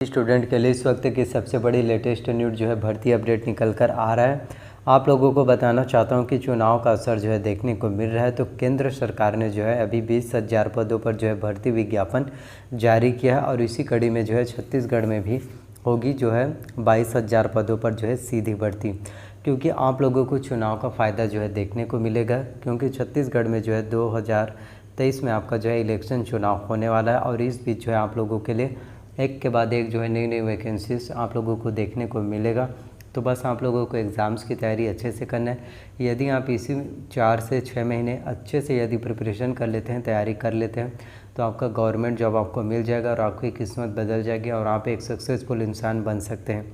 Student के लिए इस वक्त की सबसे बड़ी लेटेस्ट न्यूज़ जो है भर्ती अपडेट निकल कर आ रहा है। आप लोगों को बताना चाहता हूं कि चुनाव का असर जो है देखने को मिल रहा है। तो केंद्र सरकार ने जो है अभी 20,000 पदों पर जो है भर्ती विज्ञापन जारी किया है और इसी कड़ी में जो है छत्तीसगढ़ में भी होगी जो है 22,000 पदों पर जो है सीधी भर्ती, क्योंकि आप लोगों को चुनाव का फ़ायदा जो है देखने को मिलेगा, क्योंकि छत्तीसगढ़ में जो है 2023 में आपका जो है इलेक्शन चुनाव होने वाला है और इस बीच जो है आप लोगों के लिए एक के बाद एक जो है नई नई वैकेंसीज आप लोगों को देखने को मिलेगा। तो बस आप लोगों को एग्ज़ाम्स की तैयारी अच्छे से करना है। यदि आप इसी 4 से 6 महीने अच्छे से यदि प्रिपरेशन कर लेते हैं, तैयारी कर लेते हैं, तो आपका गवर्नमेंट जॉब आपको मिल जाएगा और आपकी किस्मत बदल जाएगी और आप एक सक्सेसफुल इंसान बन सकते हैं।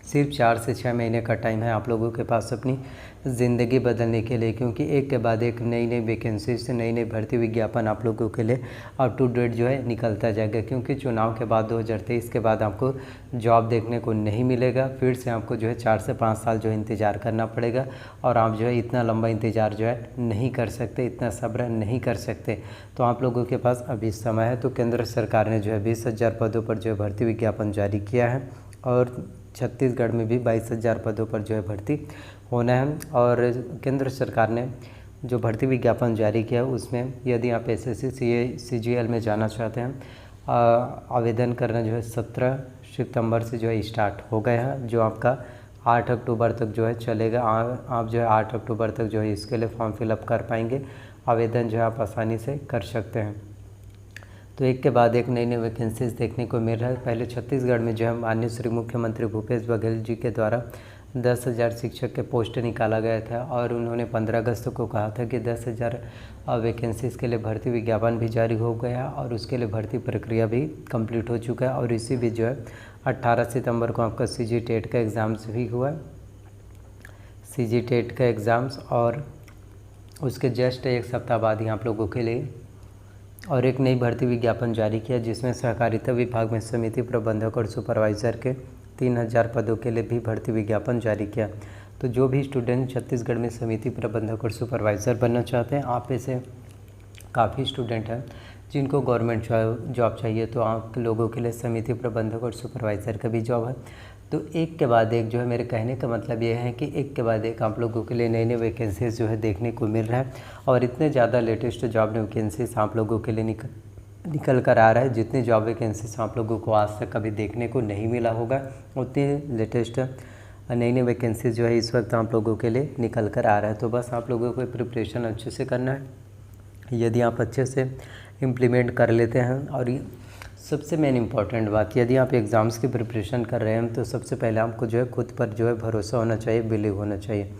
सिर्फ 4 से 6 महीने का टाइम है आप लोगों के पास अपनी ज़िंदगी बदलने के लिए, क्योंकि एक के बाद एक नई नई वैकेंसी से नई नई भर्ती विज्ञापन आप लोगों के लिए अप टू डेट जो है निकलता जाएगा। क्योंकि चुनाव के बाद 2023 के बाद आपको जॉब देखने को नहीं मिलेगा, फिर से आपको जो है 4 से 5 साल जो है इंतज़ार करना पड़ेगा और आप जो है इतना लंबा इंतज़ार जो है नहीं कर सकते, इतना सब्र नहीं कर सकते। तो आप लोगों के पास अभी समय है। तो केंद्र सरकार ने जो है 20,000 पदों पर जो है भर्ती विज्ञापन जारी किया है और छत्तीसगढ़ में भी 22,000 पदों पर जो है भर्ती होना है। और केंद्र सरकार ने जो भर्ती विज्ञापन जारी किया उसमें यदि आप एसएससी सीजीएल में जाना चाहते हैं, आवेदन करना जो है 17 सितंबर से जो है स्टार्ट हो गया है, जो आपका 8 अक्टूबर तक जो है चलेगा। आप जो है 8 अक्टूबर तक जो है इसके लिए फॉर्म फिलअप कर पाएंगे। आवेदन जो है आप आसानी से कर सकते हैं। तो एक के बाद एक नई नई वैकेंसीज देखने को मिल रहा है। पहले छत्तीसगढ़ में जो है माननीय श्री मुख्यमंत्री भूपेश बघेल जी के द्वारा 10,000 शिक्षक के पोस्ट निकाला गया था और उन्होंने 15 अगस्त को कहा था कि 10,000 वैकेंसीज़ के लिए भर्ती विज्ञापन भी जारी हो गया और उसके लिए भर्ती प्रक्रिया भी कंप्लीट हो चुका है। और इसी बीच जो है 18 सितंबर को आपका सीजी टेट का एग्ज़ाम्स भी हुआ, सीजी टेट का एग्ज़ाम्स, और उसके जस्ट एक सप्ताह बाद ही आप लोगों के लिए और एक नई भर्ती विज्ञापन जारी किया, जिसमें सहकारिता विभाग में समिति प्रबंधक और सुपरवाइज़र के 3,000 पदों के लिए भी भर्ती विज्ञापन जारी किया। तो जो भी स्टूडेंट छत्तीसगढ़ में समिति प्रबंधक और सुपरवाइज़र बनना चाहते हैं, आप में से काफ़ी स्टूडेंट हैं जिनको गवर्नमेंट जॉब चाहिए, तो आप लोगों के लिए समिति प्रबंधक और सुपरवाइज़र का भी जॉब है। तो एक के बाद एक जो है, मेरे कहने का मतलब ये है कि एक के बाद एक आप लोगों के लिए नई नई वैकेंसीज जो है देखने को मिल रहा है और इतने ज़्यादा लेटेस्ट जॉब वैकेंसीज आप लोगों के लिए निकल कर आ रहा है। जितनी जॉब वैकेंसीज आप लोगों को आज तक कभी देखने को नहीं मिला होगा, उतनी लेटेस्ट नई नई वैकेंसीज जो है इस वक्त आप लोगों के लिए निकल कर आ रहा है। तो बस आप लोगों को प्रिपरेशन अच्छे से करना है। यदि आप अच्छे से इम्प्लीमेंट कर लेते हैं, और सबसे मेन इम्पॉर्टेंट बात, यदि आप एग्ज़ाम्स की प्रिपरेशन कर रहे हैं तो सबसे पहले आपको जो है खुद पर जो है भरोसा होना चाहिए, बिलीव होना चाहिए।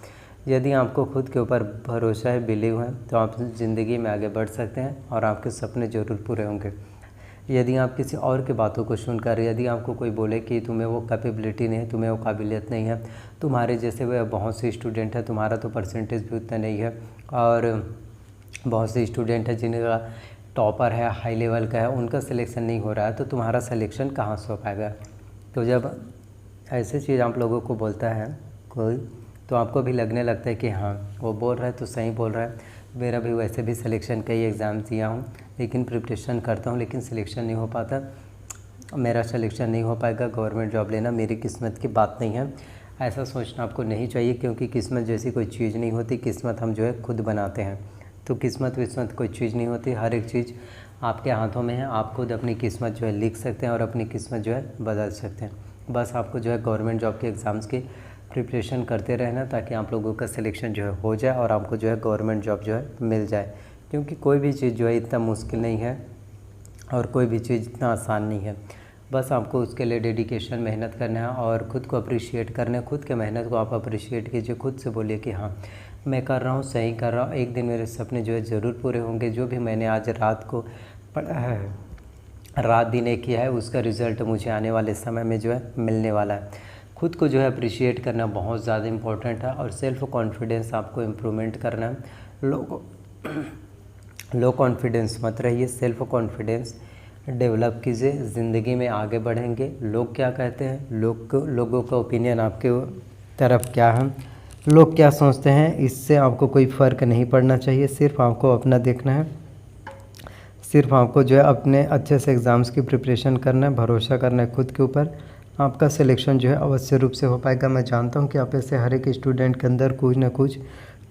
यदि आपको खुद के ऊपर भरोसा है, बिलीव है, तो आप ज़िंदगी में आगे बढ़ सकते हैं और आपके सपने ज़रूर पूरे होंगे। यदि आप किसी और की बातों को सुनकर, यदि आपको कोई बोले कि तुम्हें वो कैपेबिलिटी नहीं है, तुम्हें वो काबिलियत नहीं है, तुम्हारे जैसे वे बहुत से स्टूडेंट हैं, तुम्हारा तो परसेंटेज भी उतना नहीं है, और बहुत से स्टूडेंट हैं जिनका टॉपर है, हाई लेवल का है, उनका सिलेक्शन नहीं हो रहा है, तो तुम्हारा सिलेक्शन कहाँ से हो पाएगा। तो जब ऐसी चीज़ आप लोगों को बोलता है कोई, तो आपको भी लगने लगता है कि हाँ वो बोल रहा है तो सही बोल रहा है। मेरा भी वैसे भी सिलेक्शन कई एग्ज़ाम दिया हूँ, लेकिन प्रिपरेशन करता हूँ, लेकिन सिलेक्शन नहीं हो पाता, मेरा सिलेक्शन नहीं हो पाएगा, गवर्नमेंट जॉब लेना मेरी किस्मत की बात नहीं है। ऐसा सोचना आपको नहीं चाहिए, क्योंकि किस्मत जैसी कोई चीज़ नहीं होती। किस्मत हम जो है खुद बनाते हैं। तो किस्मत विस्मत कोई चीज़ नहीं होती, हर एक चीज़ आपके हाथों में है। आप खुद अपनी किस्मत जो है लिख सकते हैं और अपनी किस्मत जो है बदल सकते हैं। बस आपको जो है गवर्नमेंट जॉब के एग्ज़ाम्स की प्रिपरेशन करते रहना, ताकि आप लोगों का सिलेक्शन जो है हो जाए और आपको जो है गवर्नमेंट जॉब जो है मिल जाए। क्योंकि कोई भी चीज़ जो है इतना मुश्किल नहीं है और कोई भी चीज़ इतना आसान नहीं है। बस आपको उसके लिए डेडिकेशन, मेहनत करना है और ख़ुद को अप्रिशिएट करना है। खुद के मेहनत को आप अप्रिशिएट कीजिए, खुद से बोलिए कि हाँ मैं कर रहा हूँ, सही कर रहा हूँ, एक दिन मेरे सपने जो है ज़रूर पूरे होंगे। जो भी मैंने आज रात को पढ़ा है, रात दिन एक किया है, उसका रिज़ल्ट मुझे आने वाले समय में जो है मिलने वाला है। खुद को जो है अप्रिशिएट करना बहुत ज़्यादा इम्पोर्टेंट है और सेल्फ़ कॉन्फिडेंस आपको इम्प्रूवमेंट करना है। लो कॉन्फिडेंस मत रहिए, सेल्फ़ कॉन्फिडेंस डेवलप कीजिए, ज़िंदगी में आगे बढ़ेंगे। लोग क्या कहते हैं, लोगों का ओपिनियन आपके तरफ क्या है, लोग क्या सोचते हैं, इससे आपको कोई फ़र्क नहीं पड़ना चाहिए। सिर्फ आपको अपना देखना है, सिर्फ आपको जो है अपने अच्छे से एग्ज़ाम्स की प्रिपरेशन करना है, भरोसा करना है खुद के ऊपर। आपका सिलेक्शन जो है अवश्य रूप से हो पाएगा। मैं जानता हूँ कि आप ऐसे हर एक स्टूडेंट के अंदर कुछ ना कुछ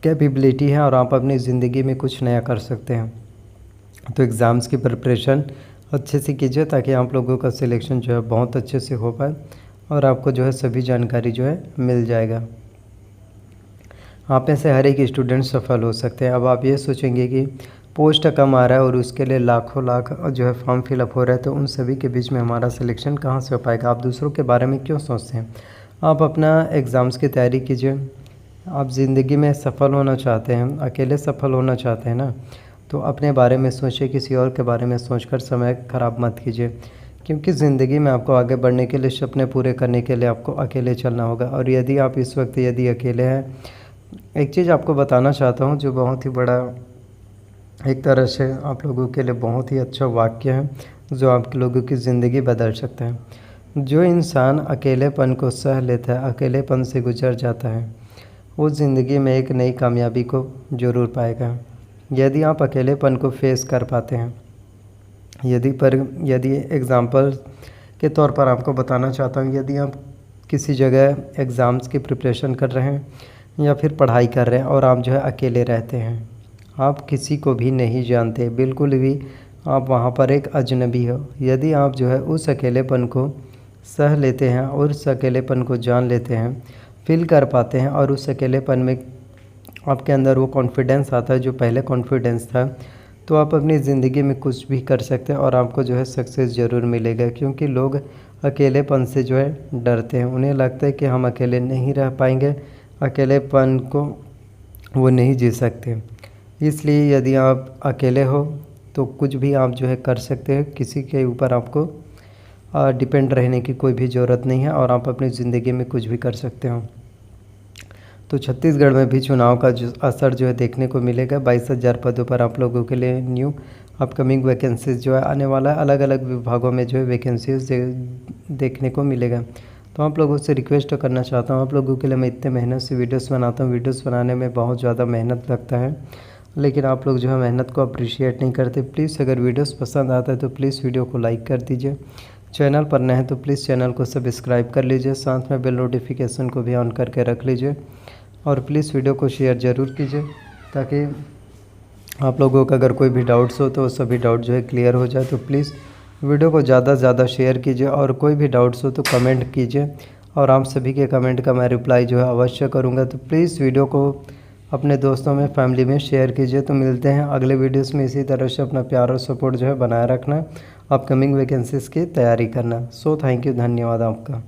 कैपेबिलिटी है और आप अपनी ज़िंदगी में कुछ नया कर सकते हैं। तो एग्ज़ाम्स की प्रिपरेशन अच्छे से कीजिए ताकि आप लोगों का सिलेक्शन जो है बहुत अच्छे से हो पाए और आपको जो है सभी जानकारी जो है मिल जाएगा। आप में से हर एक स्टूडेंट सफल हो सकते हैं। अब आप ये सोचेंगे कि पोस्ट कम आ रहा है और उसके लिए लाखों लाख जो है फॉर्म फिलअप हो रहा है, तो उन सभी के बीच में हमारा सिलेक्शन कहाँ से हो पाएगा। आप दूसरों के बारे में क्यों सोचते हैं। आप अपना एग्ज़ाम्स की तैयारी कीजिए। आप ज़िंदगी में सफल होना चाहते हैं, अकेले सफल होना चाहते हैं ना, तो अपने बारे में सोचिए, किसी और के बारे में सोचकर समय ख़राब मत कीजिए। क्योंकि ज़िंदगी में आपको आगे बढ़ने के लिए, सपने पूरे करने के लिए आपको अकेले चलना होगा। और यदि आप इस वक्त यदि अकेले हैं, एक चीज़ आपको बताना चाहता हूँ जो बहुत ही बड़ा, एक तरह से आप लोगों के लिए बहुत ही अच्छा वाक्य है जो आप लोगों की ज़िंदगी बदल सकता है। जो इंसान अकेलेपन को सह लेता है, अकेलेपन से गुजर जाता है, वो ज़िंदगी में एक नई कामयाबी को ज़रूर पाएगा। यदि आप अकेलेपन को फेस कर पाते हैं, यदि एग्ज़ाम्पल के तौर पर आपको बताना चाहता हूँ, यदि आप किसी जगह एग्ज़ाम्स की प्रिपरेशन कर रहे हैं या फिर पढ़ाई कर रहे हैं और आप जो है अकेले रहते हैं, आप किसी को भी नहीं जानते, बिल्कुल भी, आप वहाँ पर एक अजनबी हो। यदि आप जो है उस अकेलेपन को सह लेते हैं और उस अकेलेपन को जान लेते हैं, फील कर पाते हैं और उस अकेलेपन में आपके अंदर वो कॉन्फिडेंस आता है जो पहले कॉन्फिडेंस था, तो आप अपनी ज़िंदगी में कुछ भी कर सकते हैं और आपको जो है सक्सेस ज़रूर मिलेगा। क्योंकि लोग अकेलेपन से जो है डरते हैं, उन्हें लगता है कि हम अकेले नहीं रह पाएंगे, अकेलेपन को वो नहीं जी सकते। इसलिए यदि आप अकेले हो तो कुछ भी आप जो है कर सकते हैं, किसी के ऊपर आपको डिपेंड रहने की कोई भी ज़रूरत नहीं है और आप अपनी ज़िंदगी में कुछ भी कर सकते हो। तो छत्तीसगढ़ में भी चुनाव का जो असर जो है देखने को मिलेगा। 22,000 पदों पर आप लोगों के लिए न्यू अपकमिंग वैकेंसीज जो है आने वाला है। अलग अलग विभागों में जो है वैकेंसीज देखने को मिलेगा। तो आप लोगों से रिक्वेस्ट करना चाहता हूँ, आप लोगों के लिए मैं इतने मेहनत से वीडियोस बनाता हूँ, वीडियोस बनाने में बहुत ज़्यादा मेहनत लगता है, लेकिन आप लोग जो है मेहनत को अप्रिशिएट नहीं करते। प्लीज़ अगर वीडियोस पसंद आता है तो प्लीज़ वीडियो को लाइक कर दीजिए। चैनल पर नए हैं तो प्लीज़ चैनल को सब्सक्राइब कर लीजिए, साथ में बेल नोटिफिकेशन को भी ऑन करके रख लीजिए और प्लीज़ वीडियो को शेयर ज़रूर कीजिए ताकि आप लोगों का अगर कोई भी डाउट्स हो तो सभी डाउट जो है क्लियर हो जाए। तो प्लीज़ वीडियो को ज़्यादा से ज़्यादा शेयर कीजिए और कोई भी डाउट्स हो तो कमेंट कीजिए और आप सभी के कमेंट का मैं रिप्लाई जो है अवश्य करूँगा। तो प्लीज़ वीडियो को अपने दोस्तों में, फैमिली में शेयर कीजिए। तो मिलते हैं अगले वीडियोस में। इसी तरह से अपना प्यार और सपोर्ट जो है बनाए रखना, अपकमिंग वैकेंसीज़ की तैयारी करना। सो थैंक यू, धन्यवाद आपका।